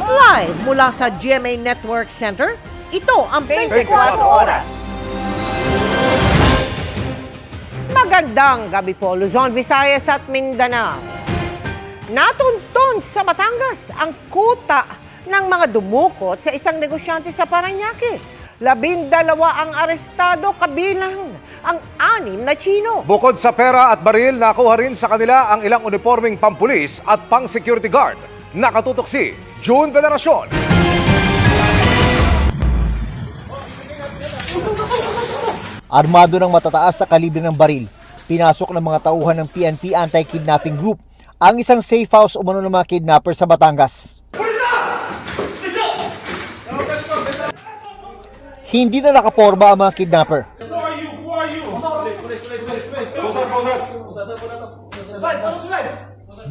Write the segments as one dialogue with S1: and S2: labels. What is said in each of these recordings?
S1: Live mula sa GMA Network Center, ito ang 24 Oras. Magandang gabi po, Luzon, Visayas at Mindanao. Natuntun sa Batangas ang kuta ng mga dumukot sa isang negosyante sa Parañaque. 12 ang arestado, kabilang ang 6 na Chino.
S2: Bukod sa pera at baril, nakuha rin sa kanila ang ilang uniforming pampulis at pang-security guard. Nakatutok si June Veneracion.
S3: Armado ng matataas na kalibre ng baril, pinasok ng mga tauhan ng PNP Anti-Kidnapping Group ang isang safe house umano ng mga kidnapper sa Batangas. Hindi na nakaporma ang mga kidnapper.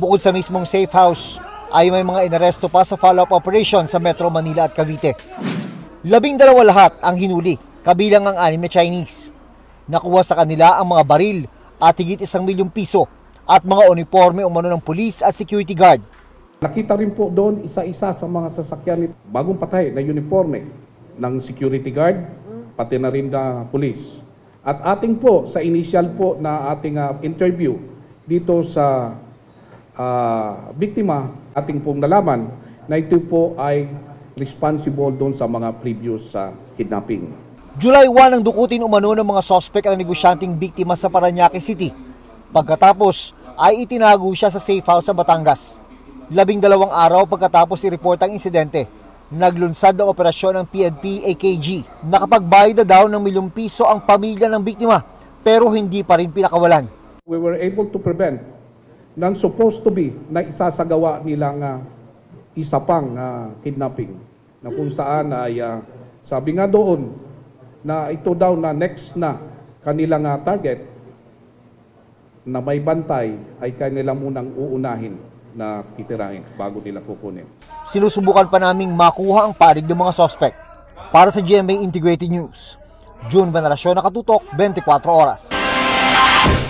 S3: Bukod sa mismong safe house, ay may mga inaresto pa sa follow-up operation sa Metro Manila at Cavite. 12 lahat ang hinuli, kabilang ang 6 na Chinese. Nakuha sa kanila ang mga baril at higit 1 milyong piso at mga uniforme umano ng police at security guard.
S4: Nakita rin po doon isa-isa sa mga sasakyan bagong patay na uniforme ng security guard, pati na rin na police. At ating po sa initial po na ating interview dito sa biktima, ating pong nalaman na ito po ay responsible doon sa mga previous kidnapping.
S3: July 1 ang dukutin umano ng mga sospek ang negosyanteng biktima sa Parañaque City. Pagkatapos ay itinago siya sa safe house sa Batangas. 12 araw pagkatapos i-report ang insidente, naglunsad ng operasyon ng PNP AKG. Nakapagbayad na daw ng 1 milyong piso ang pamilya ng biktima pero hindi pa rin pinakawalan.
S4: We were able to prevent ng supposed to be na isasagawa nilang isa pang kidnapping na kung saan ay sabi nga doon na ito daw na next na kanilang target na may bantay ay kanila munang uunahin na titirahin bago nila kukunin.
S3: Sinusubukan pa naming makuha ang panig ng mga suspect. Para sa GMA Integrated News, June Veneracion, nakatutok 24 Oras.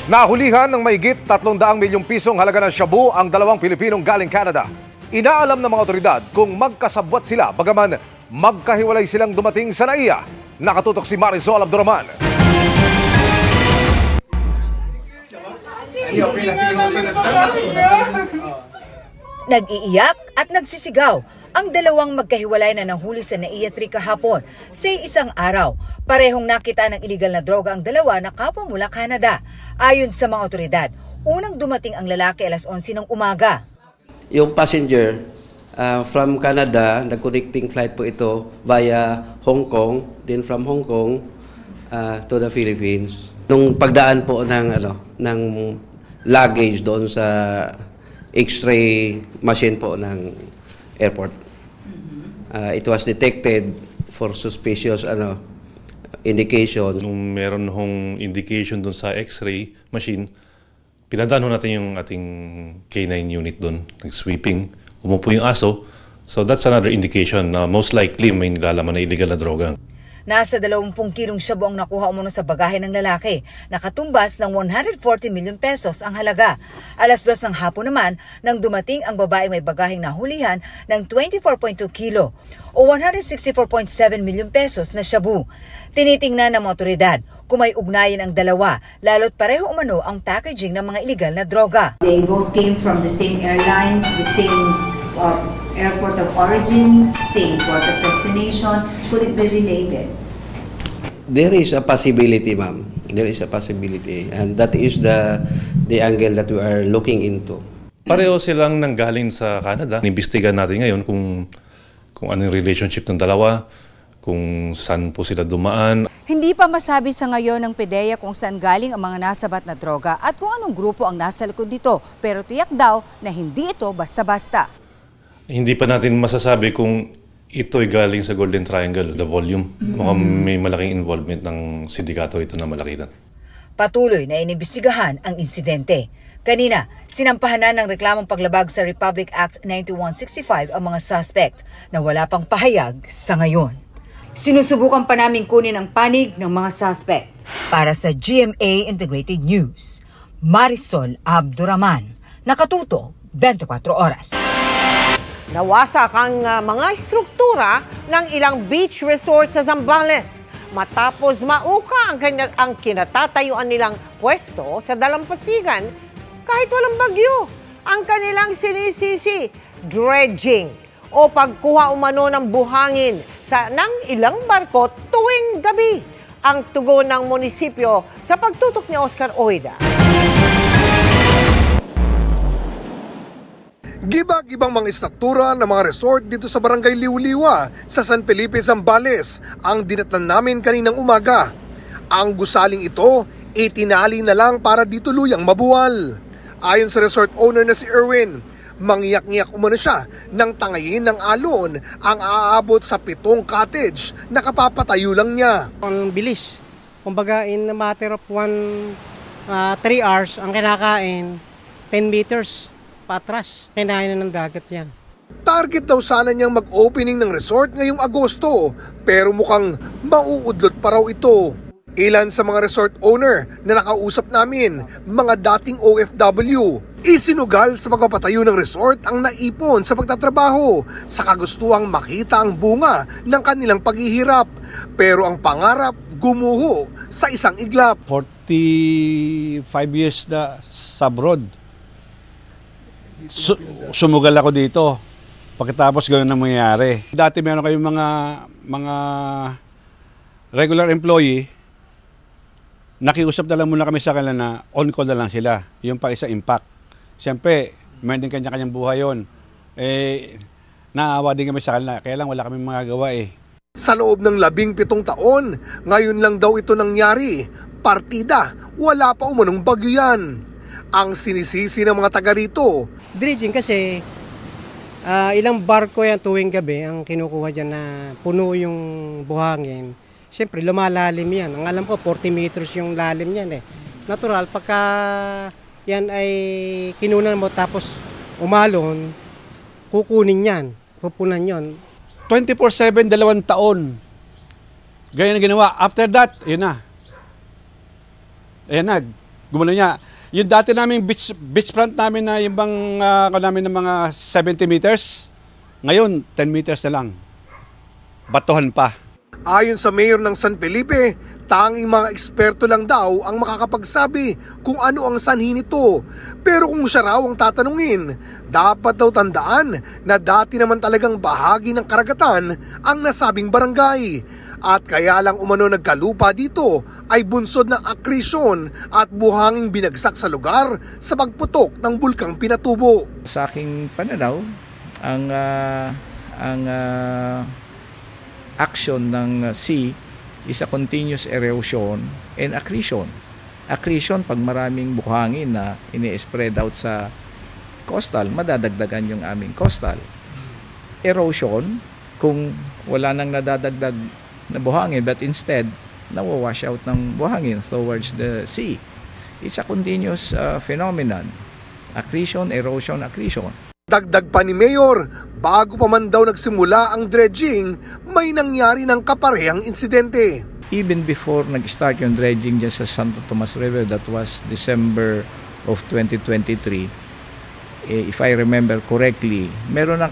S2: Nahulihan ng mahigit 300 milyong pisong halaga ng shabu ang 2 Pilipinong galing Canada. Inaalam ng mga otoridad kung magkasabwat sila bagaman magkahiwalay silang dumating sa NAIA. Nakatutok si Marisol Abduraman.
S5: Nag-iiyak at nagsisigaw ang 2 magkahiwalay na nahuli sa NAIA 3 kahapon sa isang araw. Parehong nakita ng iligal na droga ang 2 na kapwa mula Canada. Ayon sa mga otoridad, unang dumating ang lalaki alas 11 ng umaga.
S6: Yung passenger from Canada, nag-connecting flight po ito via Hong Kong, then from Hong Kong to the Philippines. Nung pagdaan po ng luggage doon sa X-ray machine po ng airport, it was detected for suspicious indication.
S7: Nung meron hong indication doon sa X-ray machine, pinadaan natin yung ating K9 unit doon, nag-sweeping, umupo yung aso. So that's another indication na most likely may nilalaman na illegal na droga.
S5: Nasa 20 kilong shabu ang nakuha umano sa bagahe ng lalaki. Nakatumbas ng 140 milyon pesos ang halaga. Alas 2 ng hapon naman nang dumating ang babae may bagaheng nahulihan ng 24.2 kilo o 164.7 milyon pesos na shabu. Tinitingnan ng mga otoridad kung may ugnayan ang 2, lalo't pareho umano ang packaging ng mga illegal na droga.
S8: They both came from the same airlines, the same airport of origin, same port of destination. Could it be related?
S6: There is a possibility, ma'am. There is a possibility, and that is the angle that we are looking into.
S7: Pareho silang nanggaling sa Canada. Inimbestigahan natin ngayon kung anong relationship ng dalawa, kung saan po sila dumaan.
S5: Hindi pa masabi sa ngayon ng PDEA kung saan galing ang mga nasabat na droga at kung anong grupo ang nasa likod nito, pero tiyak daw na hindi ito basta-basta.
S7: Hindi pa natin masasabi kung ito'y galing sa Golden Triangle, the volume. Mukhang may malaking involvement ng sindikato rito na malaki na.
S5: Patuloy na inimbestigahan ang insidente. Kanina, sinampahan na ng reklamong paglabag sa Republic Act 9165 ang mga suspect na wala pang pahayag sa ngayon. Sinusubukan pa namin kunin ang panig ng mga suspect. Para sa GMA Integrated News, Marisol Abduraman, nakatuto 24 Oras.
S1: Nawasak ang mga struktura ng ilang beach resort sa Zambales matapos mauka ang kinatatayuan nilang pwesto sa dalampasigan kahit walang bagyo. Ang kanilang sinisisi, dredging o pagkuha umano ng buhangin ng ilang barko tuwing gabi. Ang tugon ng munisipyo sa pagtutok ni Oscar Oida.
S9: Giba-gibang mga istruktura ng mga resort dito sa Barangay Liwliwa sa San Felipe, Zambales ang dinatnan namin kaninang umaga. Ang gusaling ito, itinali na lang para di tuluyang mabuwal. Ayon sa resort owner na si Erwin, mangyak-ngyak umano siya nang tangayin ng alon ang aabot sa 7 cottage na kapapatayo lang niya.
S10: Ang bilis. Kumbaga in a matter of 3 hours ang kinakain 10 meters patras. Kinain na ng dagat yan.
S9: Target daw sana niyang mag-opening ng resort ngayong Agosto pero mukhang mauudlot pa raw ito. Ilan sa mga resort owner na nakausap namin, mga dating OFW, isinugal sa pagpapatayo ng resort ang naipon sa pagtatrabaho sa kagustuhang makita ang bunga ng kanilang paghihirap. Pero ang pangarap gumuho sa isang iglap.
S11: 45 years na sa abroad. Sumugal ako dito. Pagkatapos gano'n ang mangyayari. Dati meron kayong mga regular employee, nakiusap na lang muna kami sa kanila na on-call na lang sila. Yung pa isa impact. Siyempre, meron din kanya-kanyang buhay yun. Naawa din kami sa kanila. Kaya lang wala kami magagawa eh.
S9: Sa loob ng 17 taon, ngayon lang daw ito nangyari. Partida, wala pa umunong bagyo yan. Ang sinisisi ng mga taga rito.
S10: Dredging kasi ilang barko yan tuwing gabi ang kinukuha dyan na puno yung buhangin. Siyempre lumalalim yan. Ang alam ko 40 meters yung lalim yan eh. Natural pagka yan ay kinunan mo tapos umalon, kukunin yan, pupunan yon.
S11: 24/7, 2 taon. Ganyan na ginawa. After that, yun na. Ayan na, gumano niya. Yung dati naming beach front namin na yung bang namin ng mga 70 meters, ngayon 10 meters na lang. Batuhan pa.
S9: Ayon sa mayor ng San Felipe, tanging mga eksperto lang daw ang makakapagsabi kung ano ang sanhi nito. Pero kung siya raw ang tatanungin, dapat daw tandaan na dati naman talagang bahagi ng karagatan ang nasabing barangay. At kaya lang umano nagkalupa dito ay bunsod ng akrisyon at buhanging binagsak sa lugar sa pagputok ng bulkang Pinatubo.
S12: Sa aking pananaw, ang action ng sea is a continuous erosion and accretion. Accretion, pag maraming buhangin na ini-spread out sa coastal, madadagdagan yung aming coastal. Erosion, kung wala nang nadadagdag na buhangin but instead nawawash out ng buhangin towards the sea. It's a continuous phenomenon. Accretion, erosion, accretion.
S9: Dagdag pa ni Mayor, bago pa man daw nagsimula ang dredging, may nangyari ng kaparehang insidente.
S12: Even before nag-start yung dredging dyan sa Santo Tomas River, that was December of 2023, if I remember correctly, meron na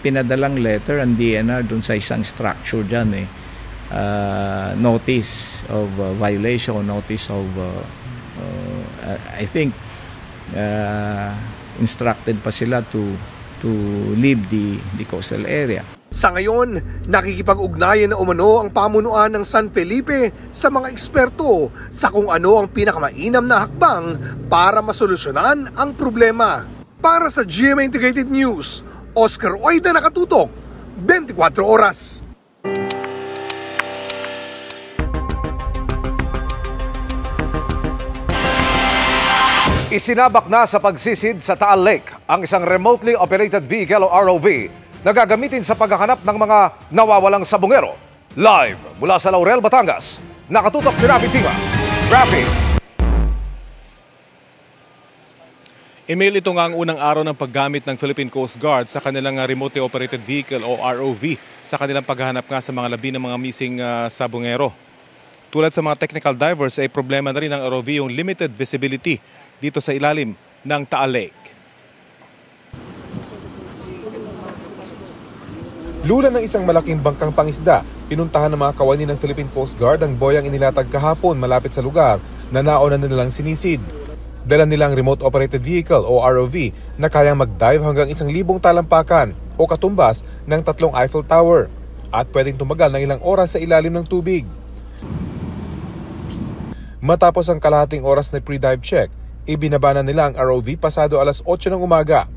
S12: pinadalang letter ang DNR dun sa isang structure dyan notice of violation, notice of I think instructed pa sila to leave the coastal area.
S9: Sa ngayon, nakikipag-ugnayan na umano ang pamunuan ng San Felipe sa mga eksperto sa kung ano ang pinakamainam na hakbang para masolusyonan ang problema. Para sa GMA Integrated News, Oscar Oida, nakatutok, 24 oras.
S2: Isinabak na sa pagsisid sa Taal Lake ang isang remotely operated vehicle o ROV na gagamitin sa paghahanap ng mga nawawalang sabungero. Live mula sa Laurel, Batangas, nakatutok si Rafi Tima. Rafi!
S13: Email ito nga ang unang araw ng paggamit ng Philippine Coast Guard sa kanilang remotely operated vehicle o ROV sa kanilang paghahanap nga sa mga labi ng mga missing sabungero. Tulad sa mga technical divers ay problema na rin ng ROV yung limited visibility dito sa ilalim ng Taal Lake.
S14: Lula ng isang malaking bangkang pangisda, pinuntahan ng mga kawani ng Philippine Coast Guard ang boyang inilatag kahapon malapit sa lugar na nauna na nilang sinisid. Dala nilang remote-operated vehicle o ROV na kayang mag-dive hanggang 1,000 talampakan o katumbas ng 3 Eiffel Tower at pwedeng tumagal ng ilang oras sa ilalim ng tubig. Matapos ang kalahating oras na pre-dive check, ibinaba na nila ang ROV pasado alas 8 ng umaga.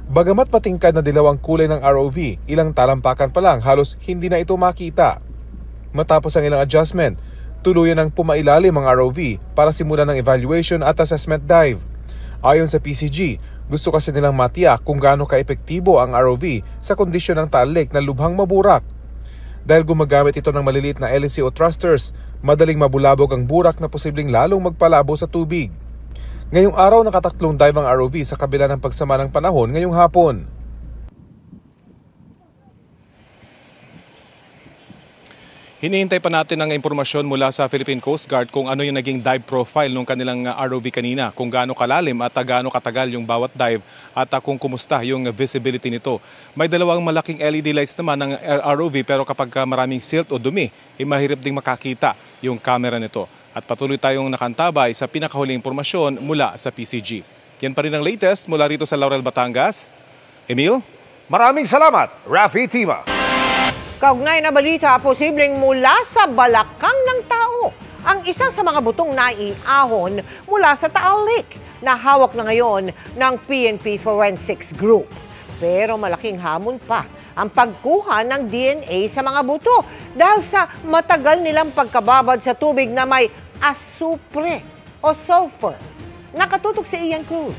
S14: Bagamat matingkad na dilaw ang kulay ng ROV, ilang talampakan pa lang halos hindi na ito makita. Matapos ang ilang adjustment, tuluyan ng pumailalim ang ROV para simulan ng evaluation at assessment dive. Ayon sa PCG, gusto kasi nilang matiyak kung gaano ka-epektibo ang ROV sa kondisyon ng Taal Lake na lubhang maburak. Dahil gumagamit ito ng maliliit na LSC o thrusters, madaling mabulabog ang burak na posibleng lalong magpalabo sa tubig. Ngayong araw nakatatlong dive ang ROV sa kabila ng pagsama ng panahon ngayong hapon.
S13: Hinihintay pa natin ang impormasyon mula sa Philippine Coast Guard kung ano yung naging dive profile ng kanilang ROV kanina, kung gaano kalalim at gaano katagal yung bawat dive at kung kumusta yung visibility nito. May dalawang malaking LED lights naman ng ROV pero kapag maraming silt o dumi, mahirap ding makakita yung camera nito. At patuloy tayong nakantabay sa pinakahuling impormasyon mula sa PCG. Yan pa rin ang latest mula rito sa Laurel, Batangas. Emil?
S2: Maraming salamat, Rafi Tima.
S1: Kaugnay na balita, posibleng mula sa balakang ng tao ang isa sa mga butong naiahon mula sa Taal Lake na hawak na ngayon ng PNP Forensics Group. Pero malaking hamon pa ang pagkuha ng DNA sa mga buto dahil sa matagal nilang pagkababad sa tubig na may asupre o sulfur. Nakatutok si Ian Cruz.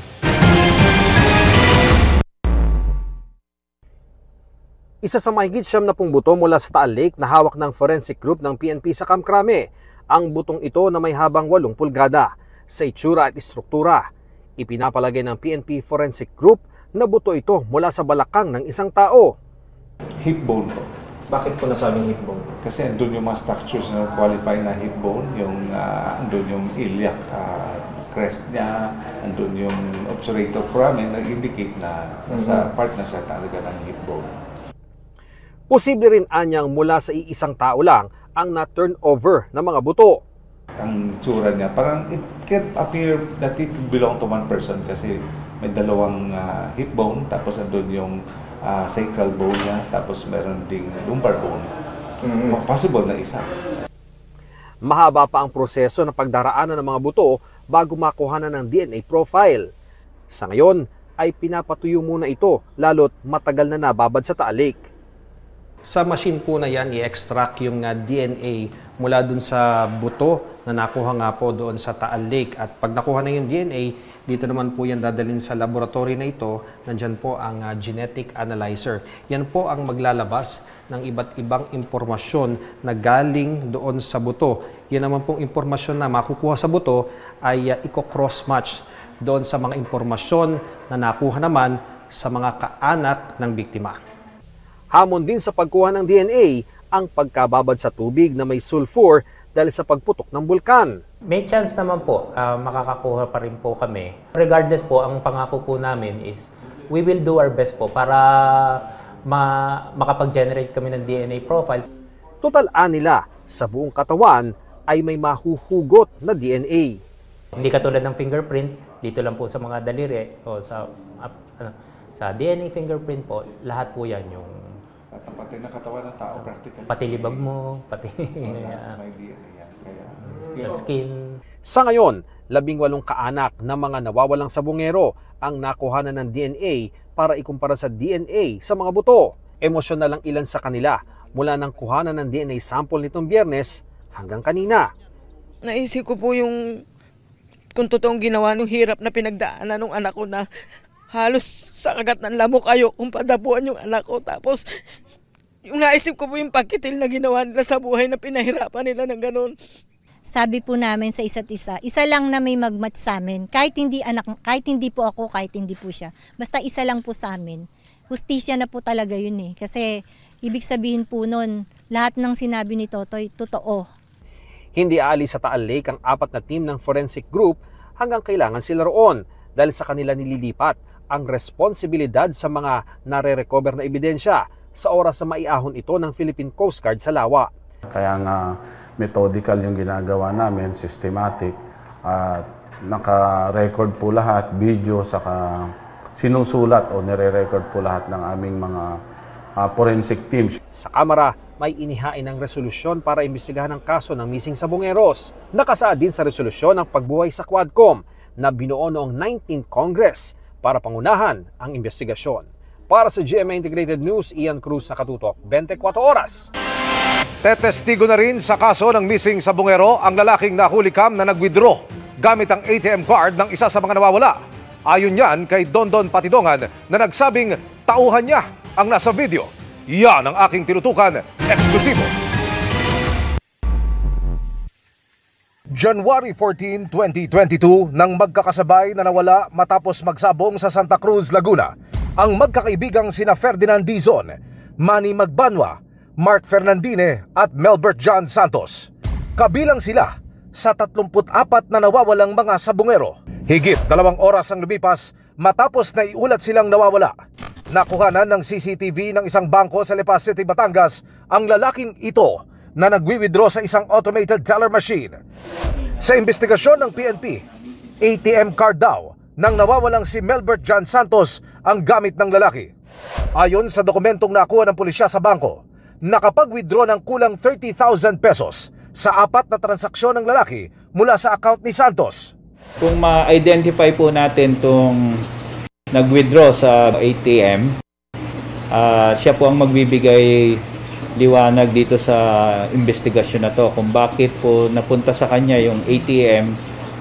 S15: Isa sa mahigit 70 buto mula sa Taal Lake na hawak ng forensic group ng PNP sa Camp Crame. Ang butong ito na may habang 8 pulgada. Sa itsura at istruktura, ipinapalagay ng PNP Forensic Group na buto ito mula sa balakang ng isang tao.
S16: Hip bone po.
S15: Bakit po nasabing hip bone?
S16: Kasi andun yung mga structures na qualify na hip bone, andun yung iliac crest niya, andun yung obturator foramen na indicate na nasa part na siya talaga ng hip bone.
S15: Posible rin anyang mula sa iisang tao lang ang na-turnover ng mga buto.
S16: Ang itsura niya, parang it can appear that it belong to one person kasi may dalawang hip bone, tapos andun yung sacral bone niya, tapos meron ding lumbar bone. Possible na isa.
S15: Mahaba pa ang proseso ng pagdaraanan ng mga buto bago makuha na ng DNA profile. Sa ngayon ay pinapatuyo muna ito lalo't matagal na nababad sa Taal Lake.
S17: Sa machine po na yan, i-extract yung DNA mula dun sa buto na nakuha nga po doon sa Taal Lake. At pag nakuha na yung DNA, dito naman po yan dadalhin sa laboratory na ito. Nandyan po ang genetic analyzer. Yan po ang maglalabas ng iba't ibang impormasyon na galing doon sa buto. Yan naman pong impormasyon na makukuha sa buto ay i-cross-match doon sa mga impormasyon na nakuha naman sa mga kaanak ng biktima.
S15: Hamon din sa pagkuha ng DNA ang pagkababad sa tubig na may sulfur dahil sa pagputok ng bulkan.
S18: May chance naman po, makakakuha pa rin po kami. Regardless po, ang pangako po namin is we will do our best po para makapag-generate kami ng DNA profile.
S15: Total nila sa buong katawan ay may mahuhugot na DNA.
S18: Hindi katulad ng fingerprint, dito lang po sa mga daliri o sa DNA fingerprint po, lahat po yan yung
S16: at ang pati na katawan ng tao, practical.
S18: Pati libag mo, pati sa skin.
S15: Sa ngayon, 18 kaanak na mga nawawalang sabungero ang nakuhanan ng DNA para ikumpara sa DNA sa mga buto. Emosyonal ang ilan sa kanila mula nang kuhanan ng DNA sample nitong Biyernes hanggang kanina.
S19: Naisip ko po yung kung totoong ginawa ng hirap na pinagdaanan ng anak ko na halos sa kagat ng lamok ayo kung padapuan yung anak ko. Tapos, yung naisip ko po yung pagkitil na ginawa nila sa buhay na pinahirapan nila ng ganun.
S20: Sabi po namin sa isa't isa lang na may magmatch sa amin. Kahit hindi po ako, kahit hindi po siya. Basta isa lang po sa amin. Hustisya na po talaga yun eh. Kasi ibig sabihin po nun, lahat ng sinabi ni Totoy, totoo.
S15: Hindi aalis sa Taal Lake ang 4 na team ng forensic group hanggang kailangan sila roon dahil sa kanila nililipat ang responsibilidad sa mga nare-recover na ebidensya sa oras na maiahon ito ng Philippine Coast Guard sa lawa.
S21: Kaya nga methodical yung ginagawa namin, systematic, at naka-record po lahat, video, saka sinusulat o nire-record po lahat ng aming mga forensic teams.
S15: Sa Kamara, may inihain ng resolusyon para imbestigahan ang kaso ng missing sabongeros. Nakasaad din sa resolusyon ang pagbuhay sa Quadcom na binuo noong 19th Congress para pangunahan ang investigasyon. Para sa GMA Integrated News, Ian Cruz, nakatutok 24 oras.
S2: Tetestigo na rin sa kaso ng missing sabongero ang lalaking nahulikam na nag-withdraw gamit ang ATM card ng isa sa mga nawawala. Ayon yan kay Dondon Patidongan na nagsabing tauhan niya ang nasa video. Yan ang aking tinutukan, eksklusibo. January 14, 2022, nang magkakasabay na nawala matapos magsabong sa Santa Cruz, Laguna, ang magkakaibigang sina Ferdinand Dizon, Manny Magbanwa, Mark Fernandine at Melbert John Santos. Kabilang sila sa 34 na nawawalang mga sabongero. Higit 2 oras ang lumipas matapos na iulat silang nawawala. Nakuhanan ng CCTV ng isang bangko sa Lipa City, Batangas ang lalaking ito na nagwi-withdraw sa isang automated teller machine. Sa investigasyon ng PNP, ATM card daw nang nawawalang si Melbert John Santos ang gamit ng lalaki. Ayon sa dokumentong nakuha ng pulisya sa bangko, nakapag-withdraw ng kulang 30,000 pesos sa 4 na transaksyon ng lalaki mula sa account ni Santos.
S22: Kung ma-identify po natin itong nag-withdraw sa ATM, siya po ang magbibigay liwanag dito sa investigasyon na to kung bakit po napunta sa kanya yung ATM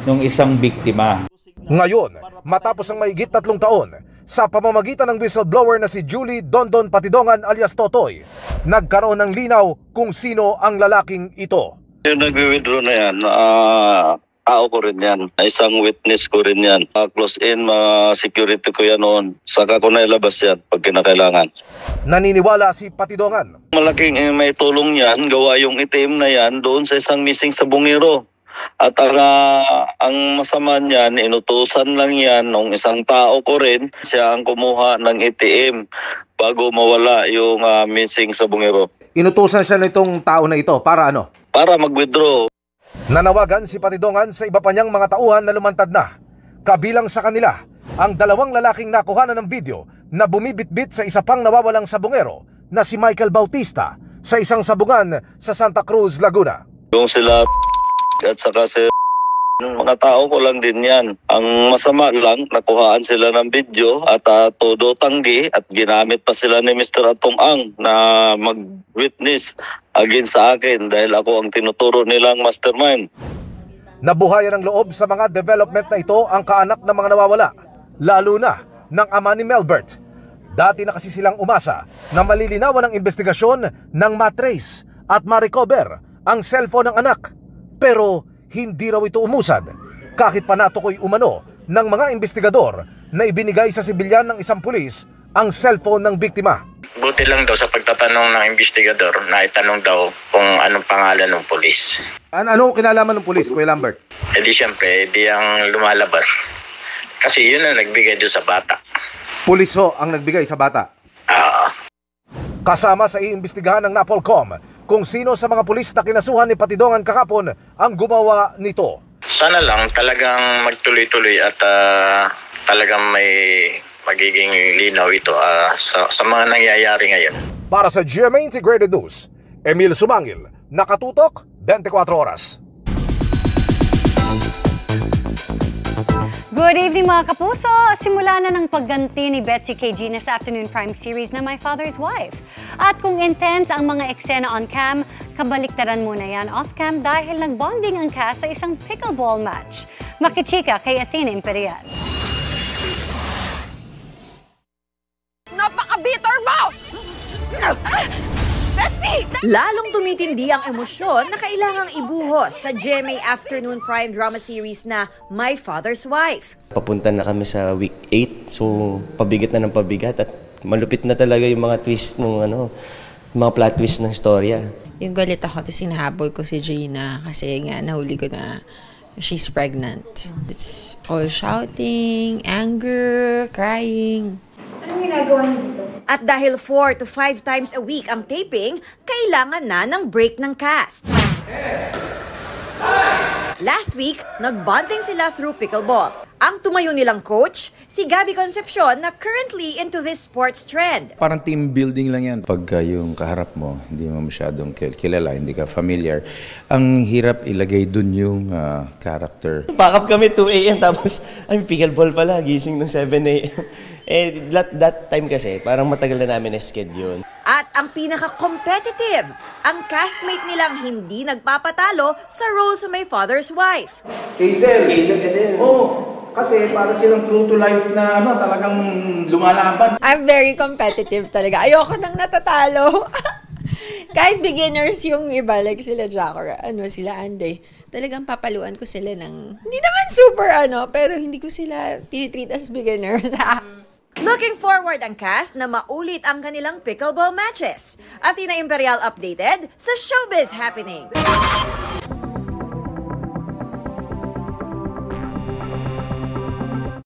S22: ng isang biktima.
S2: Ngayon, matapos ang mahigit 3 taon, sa pamamagitan ng whistleblower na si Julie Dondon Patidongan alias Totoy, nagkaroon ng linaw kung sino ang lalaking ito.
S23: Yung nag-withdraw na yan, tao ko rin yan. Isang witness ko rin yan. Close in, security ko yan noon. Saka ko na ilabas yan pag kinakailangan.
S2: Naniniwala si Patidongan.
S23: Malaking may tulong yan. Gawa yung itim na yan doon sa isang missing sabongero. At ang masama niyan, inutusan lang yan ng isang tao ko rin. Siya ang kumuha ng ATM bago mawala yung missing sabongero.
S2: Inutusan siya nitong tao na ito para ano?
S23: Para mag-withdraw.
S2: Nanawagan si Patidongan sa iba pa niyang mga tauhan na lumantad na. Kabilang sa kanila, ang 2 lalaking nakuhanan ng video na bumibitbit sa isa pang nawawalang sabongero na si Michael Bautista sa isang sabungan sa Santa Cruz, Laguna.
S23: Yung sila at saka si mga tao ko lang din yan. Ang masama lang, nakuhaan sila ng video at todo tanggi at ginamit pa sila ni Mr. Atong Ang na mag-witness against sa akin dahil ako ang tinuturo nilang mastermind.
S2: Nabuhayan ng loob sa mga development na ito ang kaanak ng mga nawawala, lalo na ng ama ni Melbert. Dati na kasi silang umasa na malilinawan ng investigasyon ng matrace at ma-recover ang cellphone ng anak. Pero hindi raw ito umusad kahit pa natukoy umano ng mga investigador na ibinigay sa sibilyan ng isang pulis ang cellphone ng biktima.
S24: Buti lang daw sa pagtatanong ng investigador na itanong daw kung anong pangalan ng pulis.
S2: Ano kinalaman ng pulis, Kuya Lambert?
S24: Eh di siyempre, di ang lumalabas. Kasi yun ang nagbigay doon sa bata.
S2: Pulis ho ang nagbigay sa bata? Kasama sa iimbestigahan ng NAPOLCOM kung sino sa mga pulis na kinasuhan ni Patidongan kahapon ang gumawa nito.
S24: Sana lang talagang magtuloy-tuloy at talagang may magiging linaw ito sa mga nangyayari ngayon.
S2: Para sa GMA Integrated News, Emil Sumangil, nakatutok 24 oras.
S25: Good evening mga kapuso! Simula na ng pagganti ni Betsy K. Gina sa Afternoon Prime series na My Father's Wife. At kung intense ang mga eksena on cam, kabaliktaran muna yan off cam dahil nagbonding ang cast sa isang pickleball match. Makichika kay Athena Imperial.
S26: Napaka-bitter mo!
S27: Lalong tumitindi ang emosyon na kailangang ibuhos sa GMA Afternoon Prime drama series na My Father's Wife.
S28: Papunta na kami sa week 8, so pabigat na ng pabigat at malupit na talaga yung mga twist ng mga plot twist ng storya.
S29: Yung galit ako, tapos hinahabol ko si Gina kasi nga nahuli ko na she's pregnant. It's all shouting, anger, crying.
S25: Anong
S3: ginagawa niyo dito?
S27: At dahil 4 to 5 times a week ang taping, kailangan na ng break ng cast. Last week, nagbonding sila through pickleball. Ang tumayo nilang coach, si Gabby Concepcion na currently into this sports trend.
S4: Parang team building lang yan. Pagka yung kaharap mo, hindi mo masyadong kilala, hindi ka familiar, ang hirap ilagay dun yung character.
S28: Pack up kami 2 a.m. tapos, ay, pickleball pala, gising ng 7 a.m. That time kasi, parang matagal na namin na-schedule.
S27: At ang pinaka-competitive, ang castmate nilang hindi nagpapatalo sa role sa My Father's Wife.
S5: Hazel kasi. Oo. Kasi para silang true to life na talagang lumalaban.
S29: I'm very competitive talaga. Ayoko nang natatalo. Kahit beginners yung iba, like sila Jack or sila Andre, talagang papaluan ko sila ng, hindi naman super pero hindi ko sila tinitreat as beginners.
S27: Looking forward ang cast na maulit ang kanilang pickleball matches. Athena Imperial updated sa Showbiz Happenings.